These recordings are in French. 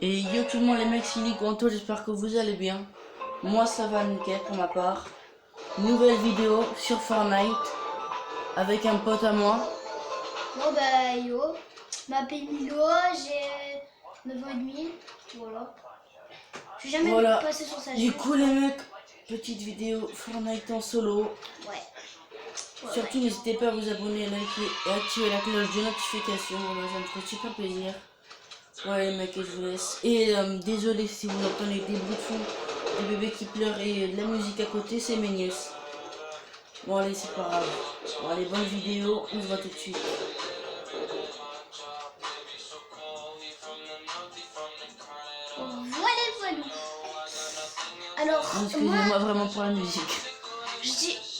Et yo tout le monde les mecs, c'est Nico, j'espère que vous allez bien. Moi ça va nickel pour ma part. Nouvelle vidéo sur Fortnite avec un pote à moi. Bon bah yo, je m'appelle Milo, j'ai 9 ans et demi, voilà. Je suis jamais Voilà. passé sur sa Du chaîne. coup les mecs, petite vidéo Fortnite en solo. Ouais. Surtout n'hésitez pas à vous abonner, liker et activer la cloche de notification, voilà ça me ferait super plaisir. Ouais les mecs, et je vous laisse. Et désolé si vous entendez des bruits de fond, des bébés qui pleurent et de la musique à côté, c'est mes nièces. Bon allez, c'est pas grave. Bon allez, bonne vidéo, on se voit tout de suite. Voilà. Alors, Excusez-moi vraiment pour la musique.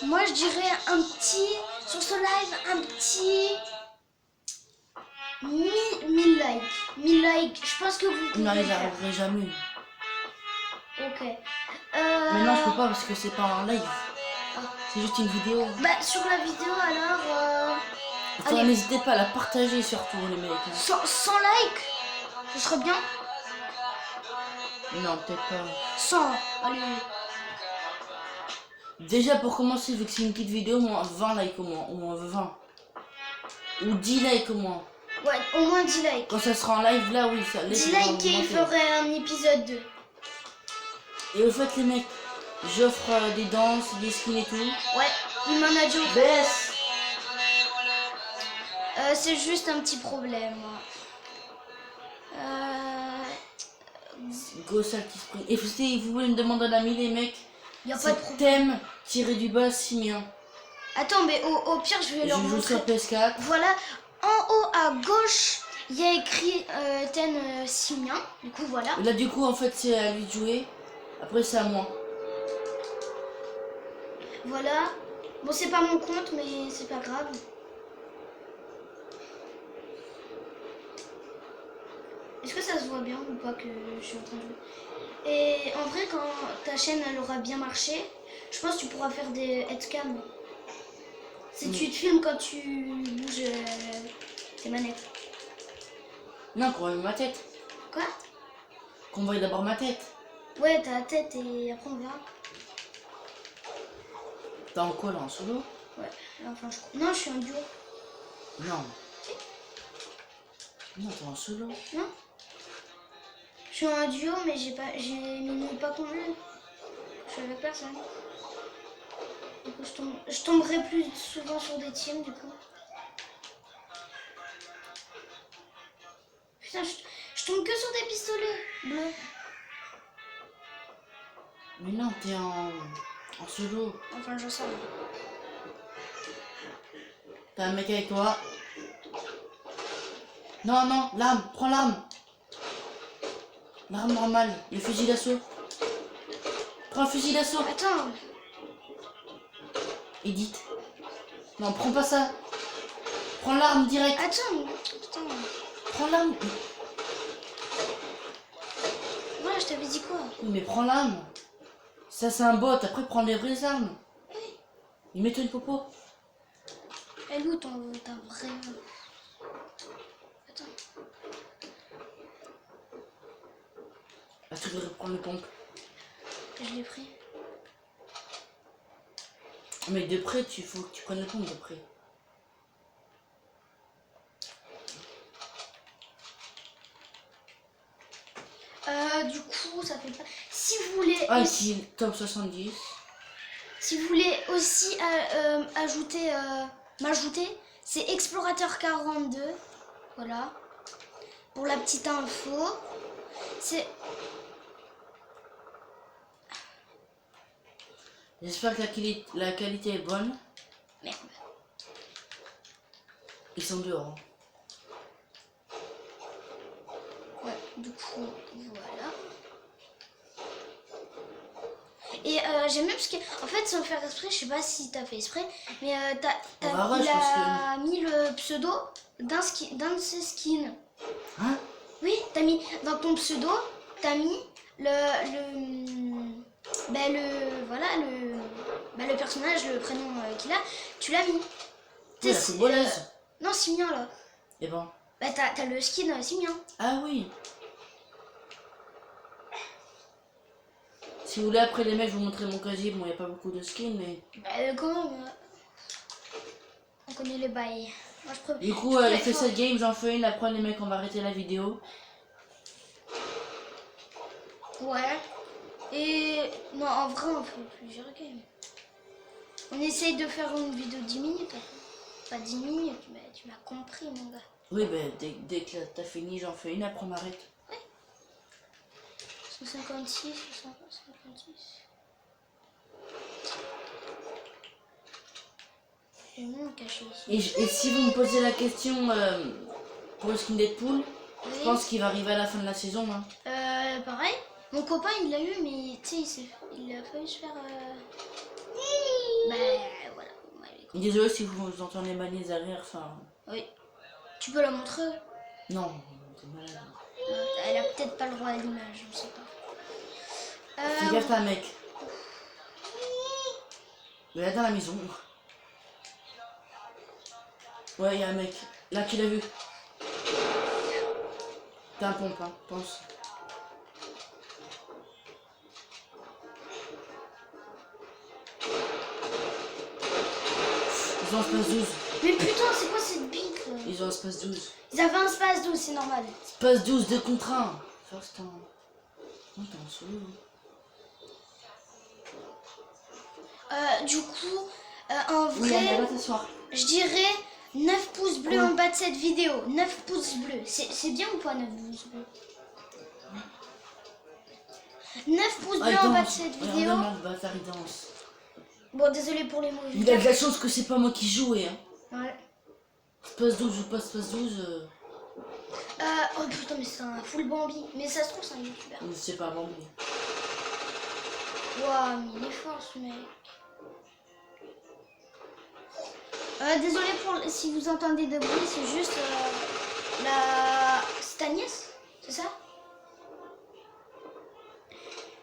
moi je dirais un petit, sur ce live, un petit 1000 likes. 1000 likes, je pense que vous pouvez Non, le ils faire. arriveraient jamais. Ok. Mais non, je peux pas parce que c'est pas un live. C'est juste une vidéo. Bah, sur la vidéo alors. Enfin, Allez. n'hésitez pas à la partager surtout, les mecs. 100 likes, ce serait bien. Non, peut-être pas. 100, allez. Déjà, pour commencer, vu que c'est une petite vidéo, au moins 20 likes au moins 20. Ou 10 likes au moins. Ouais, au moins 10 likes. Quand ça sera en live, là, oui, ça. 10 likes et il ferait un épisode 2. Et au fait, les mecs, j'offre des danses, des skins et tout. Ouais, il m'en a dit au Baisse. c'est juste un petit problème. Go sale qui sprint. Et si vous voulez me demander un ami, les mecs, Y a pas de c'est problème. thème tiré du bas Simien. Attends, mais au pire, je vais Je leur joue montrer. sur PS4. Voilà, en haut à gauche, il y a écrit Ten Simien. Du coup, voilà. Et là, du coup, en fait, c'est à lui de jouer. Après, c'est à moi. Voilà. Bon, c'est pas mon compte, mais c'est pas grave. Est-ce que ça se voit bien ou pas que je suis en train de jouer? Et en vrai, quand ta chaîne elle aura bien marché, je pense que tu pourras faire des headcam. Si tu te filmes quand tu bouges tes manettes. Non, qu'on voit ma tête. Quoi? Qu'on voit d'abord ma tête. Ouais, ta tête et après on verra. T'es en quoi là, en solo? Ouais, enfin je crois. Non, je suis en duo. Non. Non, t'es en solo. Non? Je suis en duo, mais j'ai mis pas ton jeu. Je suis avec personne. Du coup, je tomberai plus souvent sur des teams, du coup. Putain, je tombe que sur des pistolets bleus. Mais non, t'es en solo. Enfin, je sais. T'as un mec avec toi. Non, non, l'arme, prends l'arme. L'arme normale, le fusil d'assaut. Prends le fusil d'assaut. Attends, Edith. Non, prends pas ça. Prends l'arme direct. attends, putain. Prends l'arme. Voilà, je t'avais dit quoi? Oui, mais prends l'arme. Ça, c'est un bot. Après, prends les vraies armes. Oui. Il met-toi une popo. Elle où ta vraie... Attends. Ah, tu devrais prendre le pompe. Je l'ai pris. Mais de près, faut que tu prennes le pompe de près. Du coup, ça fait pas... Si vous voulez... Ah, aussi... ici, top 70. Si vous voulez aussi m'ajouter, c'est Explorateur 42. Voilà. Pour la petite info. C'est... J'espère que la qualité est bonne. Merde. Ils sont dehors. Ouais, du coup, voilà. Et j'aime bien parce que, en fait, sans faire exprès, je sais pas si t'as fait exprès, mais il a mis le pseudo d'un de ses skins. Hein? Oui, t'as mis dans ton pseudo, t'as mis le personnage, le prénom qu'il a, tu l'as mis. Oui, la footballeuse. Non, Simien là. Et bon. Bah t'as le skin Simien. Ah oui. Si vous voulez, après les mecs, je vous montrer mon casier. Bon, il n'y a pas beaucoup de skins, mais... Quand même, on connaît les bails. Moi, je préfère... Du coup, il fait cette game, j'en fais une. Après, les mecs, on va arrêter la vidéo. Ouais. Et... Non, en vrai, on fait plusieurs games. On essaye de faire une vidéo 10 minutes. Pas 10 minutes, mais tu m'as compris, mon gars. Oui, ben, dès que t'as fini, j'en fais une. Après, on m'arrête. 156, 156. J'ai mon caché ici. Et si vous me posez la question pour le skin Deadpool, Oui. je pense qu'il va arriver à la fin de la saison. Hein. Pareil. Mon copain, il l'a eu, mais tu sais, il a failli se faire... Bah, voilà. Désolé si vous entendez ma nièce derrière, enfin... Oui. Tu peux la montrer? Non, t'es malade. Elle a peut-être pas le droit à l'image, je sais pas. Fais gaffe, t'as un mec. Il est dans la maison. Ouais, il y a un mec. Là, qui l'a vu. T'as un pompe, hein, pense. Ils ont un space 12. Mais putain, c'est quoi cette bite là? Ils ont un space 12. Ils avaient un space 12, c'est normal. Space 12, 2 contre 1. First time. Non, t'es en solo. Du coup, en Oui, elle vrai, va t'asseoir. je dirais 9 pouces bleus en bas de cette vidéo. 9 pouces bleus. C'est bien ou pas 9 pouces bleus? 9 pouces bleus en bas de cette vidéo. Regarde, le bâtard, il danse. Bon, désolé pour les mots. Il a de la chance que c'est pas moi qui jouais. Hein. Ouais. Space 12 ou pas Space 12. Oh putain, mais c'est un full Bambi. Mais ça se trouve, c'est un youtubeur. C'est pas bon. Waouh, mais il est fort ce mec. Désolé pour si vous entendez de bruit, c'est juste c'est ta nièce, c'est ça?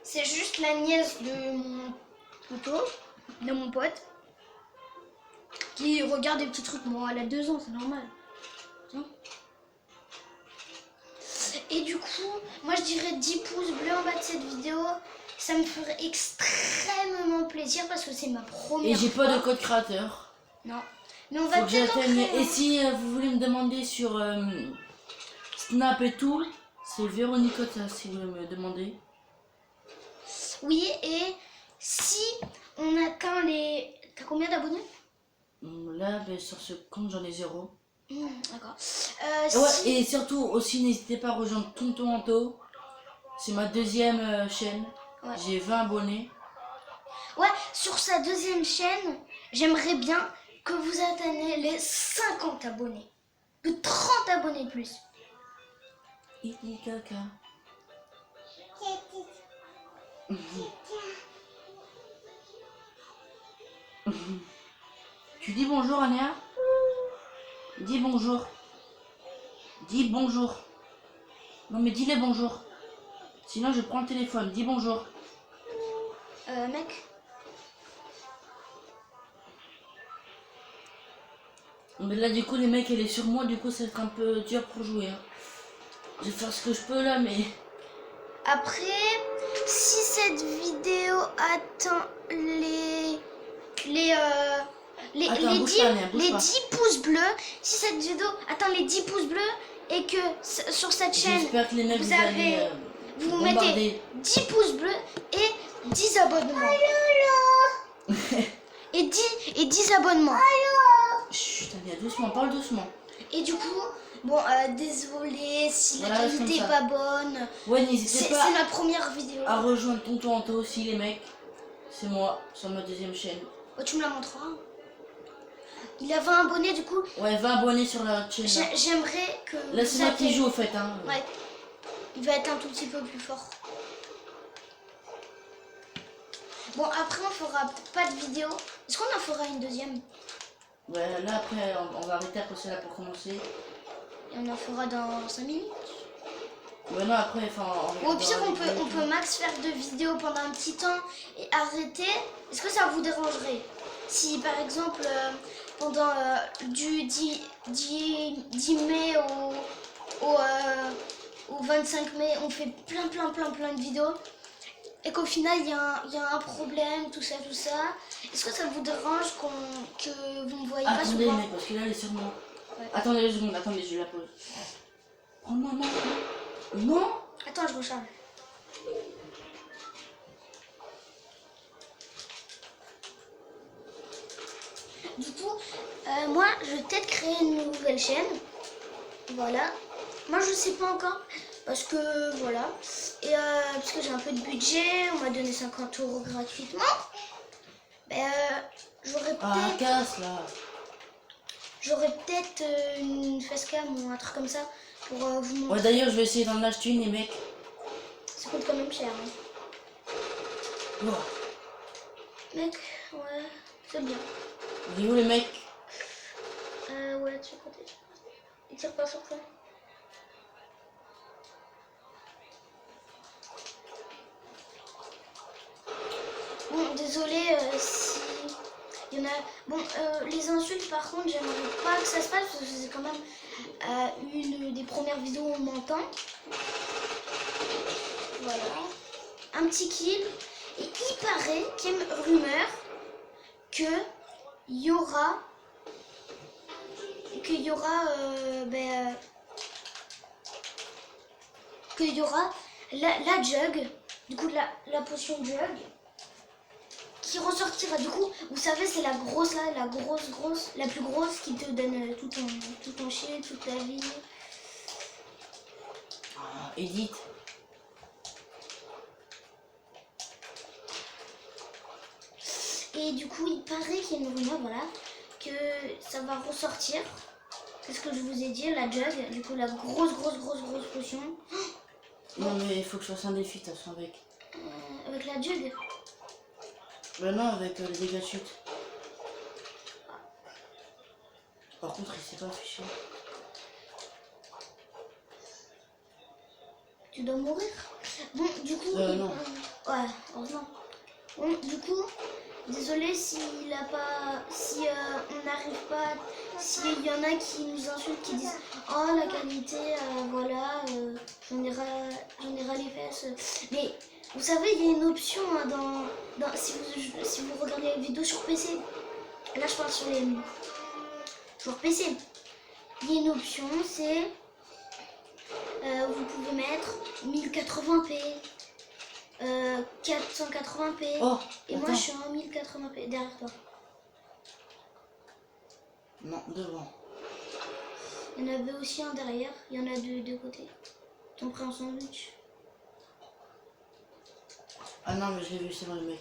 C'est juste la nièce de mon poteau, de mon pote, qui regarde des petits trucs. Bon, elle a 2 ans, c'est normal. Tiens. Et du coup, moi je dirais 10 pouces bleus en bas de cette vidéo. Ça me ferait extrêmement plaisir parce que c'est ma première Et j'ai fois. pas de code créateur. Non. Mais on va Faut que peut-être en j'atteigne. créer, Et hein. si vous voulez me demander sur Snap et tout, c'est Véronicota si vous voulez me demander. Oui, et si on atteint les... T'as combien d'abonnés? Là, ben, sur ce compte, j'en ai 0. D'accord. Ouais, Si... et surtout aussi, n'hésitez pas à rejoindre Tonton Anto. C'est ma deuxième chaîne. Ouais. J'ai 20 abonnés. Ouais, sur sa deuxième chaîne, j'aimerais bien que vous atteigniez les 50 abonnés. Que 30 abonnés de plus. Iti caca. Tu dis bonjour, Anéa? Dis bonjour. Dis bonjour. Non mais dis-les bonjour. Sinon je prends le téléphone. Dis bonjour. Mec. Mais là du coup les mecs elle est sur moi. Du coup ça va être un peu dur pour jouer. Hein. Je vais faire ce que je peux là mais... Après, si cette vidéo atteint les 10 pouces bleus, si cette vidéo atteint les 10 pouces bleus et que sur cette chaîne, j'espère que les mecs vous mettez 10 pouces bleus et 10 abonnements. et 10 abonnements. Chut, Anéa, doucement, parle doucement. Et du coup, bon, désolé si la Voilà, qualité est pas bonne. Ouais, n'hésitez pas C'est ma première vidéo. à rejoindre Tonton Anto aussi les mecs. C'est moi, sur ma deuxième chaîne. Oh, tu me la montreras. Il a 20 abonnés du coup. Ouais, 20 abonnés sur la chaîne. J'aimerais que... Là c'est moi qui joue au fait. Hein. Ouais. Il va être un tout petit peu plus fort. Bon, après on fera pas de vidéo. Est-ce qu'on en fera une deuxième? Ouais, là après on va arrêter après celle-là pour commencer. Et on en fera dans 5 minutes. Ouais, non, après, enfin... Ou au pire, on peut max faire 2 vidéos pendant un petit temps et arrêter. Est-ce que ça vous dérangerait si, par exemple, pendant du 10 mai au 25 mai, on fait plein de vidéos et qu'au final il y a un problème, tout ça, est-ce que ça vous dérange que vous ne voyez pas Attendez, souvent? mec, parce que là, elle est sur moi. Ouais. Attendez 2 secondes, attendez, je la pose. Oh non, non, non. Non. Attends, je recharge. Du coup, moi, je vais peut-être créer une nouvelle chaîne. Voilà. Moi, je sais pas encore. Parce que, voilà. Et parce que j'ai un peu de budget. On m'a donné 50 € gratuitement. Ben, j'aurais Ah, peut-être casse là. une facecam ou un truc comme ça pour vous montrer. Ouais, d'ailleurs, je vais essayer d'en acheter une, les mecs. Ça coûte quand même cher. Hein. Oh. Mec, ouais, c'est bien. Il est où, les mecs? Ouais, tu côté. Il tire pas sur ça. Bon, désolé si il y en a. Bon, les insultes par contre, j'aimerais pas que ça se passe parce que c'est quand même une des premières vidéos où on m'entend. Voilà. Un petit kill. Et il paraît qu'il y a une rumeur que il y aura qu'il y aura la jug, du coup la potion jug qui ressortira. Du coup, vous savez, c'est la grosse là, la plus grosse qui te donne tout ton shield, toute ta vie. Ah, Edith. Et du coup, il paraît qu'il y a une rumeur, voilà, que ça va ressortir. C'est ce que je vous ai dit, la jug, du coup la grosse potion. Non, mais il faut que je fasse un défi, t'as son avec. Avec la jug. Bah non, avec les dégâts de chute. Par contre, il s'est pas affiché. Tu dois mourir. Bon, du coup... Non. Ouais, heureusement. Bon, du coup, désolé s'il a pas... Si on n'arrive pas... S'il y en a qui nous insultent, qui disent « Oh, la qualité, voilà, j'en ai ras les fesses. » Mais vous savez, il y a une option hein, si vous regardez les vidéos sur PC. Là, je parle sur PC. Il y a une option, c'est... vous pouvez mettre 1080p, 480p. Oh, et attends. moi, je suis en 1080p derrière toi. Non, devant. Il y en avait aussi un derrière. Il y en a deux côtés. T'en prends un sandwich. Ah non, mais je l'ai vu, c'est bon, le mec.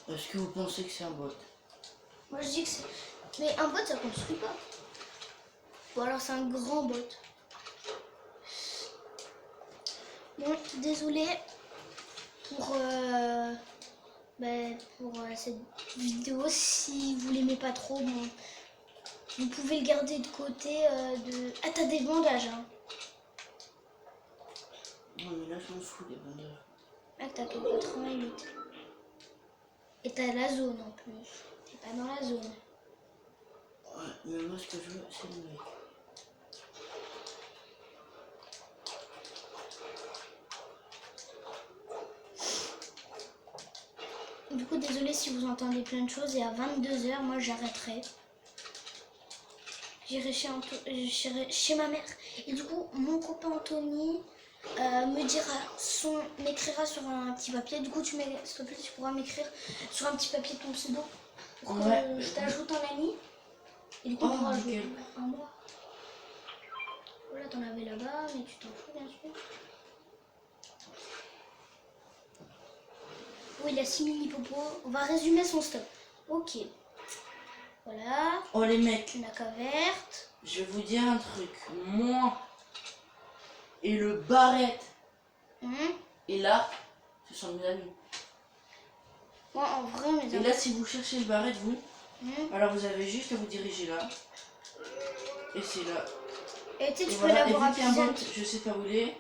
Est-ce que vous pensez que c'est un bot? Moi, je dis que c'est... Mais un bot, ça construit pas. Ou alors, c'est un grand bot. Bon, désolé pour cette vidéo. Si vous l'aimez pas trop, bon, vous pouvez le garder de côté. Ah, t'as des bandages, hein. Non, mais là, je m'en fous des bandages. Mec, t'as que 88. Et t'as la zone en plus. T'es pas dans la zone. Ouais, mais moi, ce que je veux, c'est le mec. Du coup, désolé si vous entendez plein de choses. Et à 22 h, moi, j'arrêterai. J'irai chez ma mère. Et du coup, mon copain Anthony m'écrira sur un petit papier. Du coup, s'il te plaît, tu pourras m'écrire sur un petit papier ton pseudo pour que je t'ajoute en ami. Et du coup, on pourra jouer un mois. Voilà, t'en avais là-bas, mais tu t'en fous, bien sûr. Oui, il a 6 mini popos. On va résumer son stock. Ok. Voilà. Oh, les mecs. Une AK verte. Je vais vous dire un truc. Moi et le barrette et l'arc, ce sont mes amis. Moi, en vrai, mes Et là, si vous cherchez le barrette, vous, alors vous avez juste à vous diriger là. Et c'est là. Et tu sais, tu peux voilà. l'avoir à Et vu qu'il y a un Pleasant. bot, je sais pas où il est.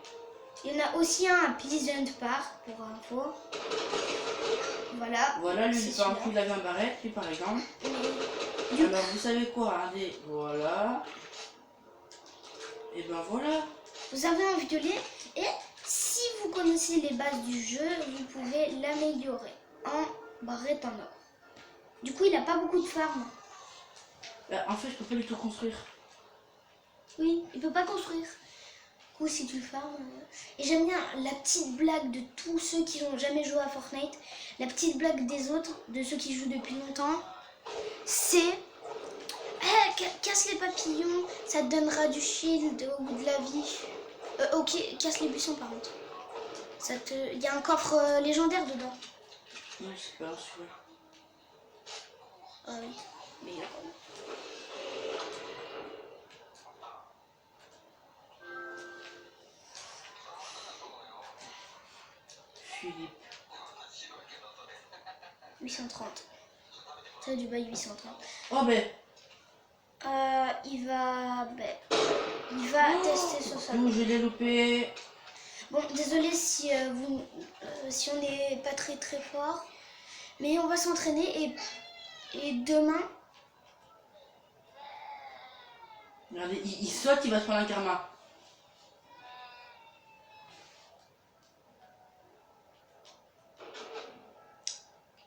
Il y en a aussi un à Pleasant Park, pour info. Voilà. Voilà, lui, C'est par celui-là. exemple, il avait un barrette, lui, par exemple. Alors, vous savez quoi? Regardez, voilà. Et ben voilà. vous avez un violet et si vous connaissez les bases du jeu, vous pouvez l'améliorer en barrette en or. Du coup, il n'a pas beaucoup de farm. En fait, je peux pas du tout construire. Oui, il peut pas construire. Du coup, si tu le farmes... Et j'aime bien la petite blague de tous ceux qui n'ont jamais joué à Fortnite. La petite blague des autres, de ceux qui jouent depuis longtemps. C'est... casse les papillons, ça te donnera du shield ou de la vie. Ok, casse les buissons par contre. Il y a un coffre légendaire dedans. Non, c'est pas celui-là. Ah oui, mais il y a pas. Philippe. 830. Ça du bail 830. Oh ben. Il va tester sur ça. Ouh, je l'ai loupé. Bon, désolé si si on n'est pas très très fort, mais on va s'entraîner et demain. Regardez, il saute, il va se prendre un karma.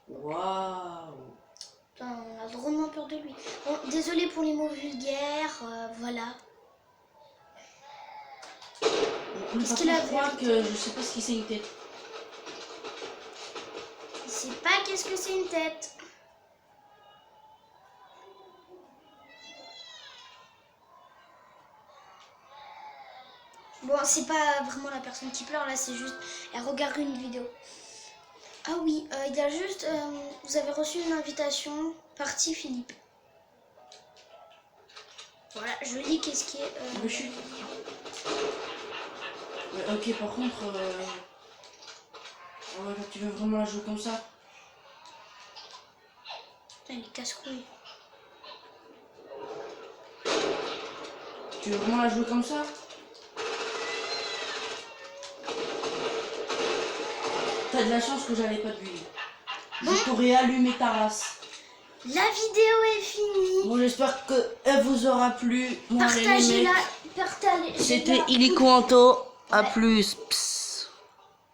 Waouh. Putain, on a drôlement peur de lui. Bon, désolé pour les mots vulgaires, voilà. Qu'est-ce qu'il a Je crois que je sais pas ce qui c'est une tête. Il sait pas qu'est-ce que c'est une tête. Bon, c'est pas vraiment la personne qui pleure, là, c'est juste... Elle regarde une vidéo. Ah oui, il y a juste... vous avez reçu une invitation. Parti Philippe. Voilà, je lis qu'est-ce qui est... Je chute. Ok, par contre... ouais, tu veux vraiment la jouer comme ça? Putain, il est casse-couille. Tu veux vraiment la jouer comme ça? T'as de la chance que j'avais pas de bulle. Je t'aurais allumé ta race. La vidéo est finie. Bon, j'espère qu'elle vous aura plu. Moi, Partagez-la. C'était Illico Anto. À plus. Psst.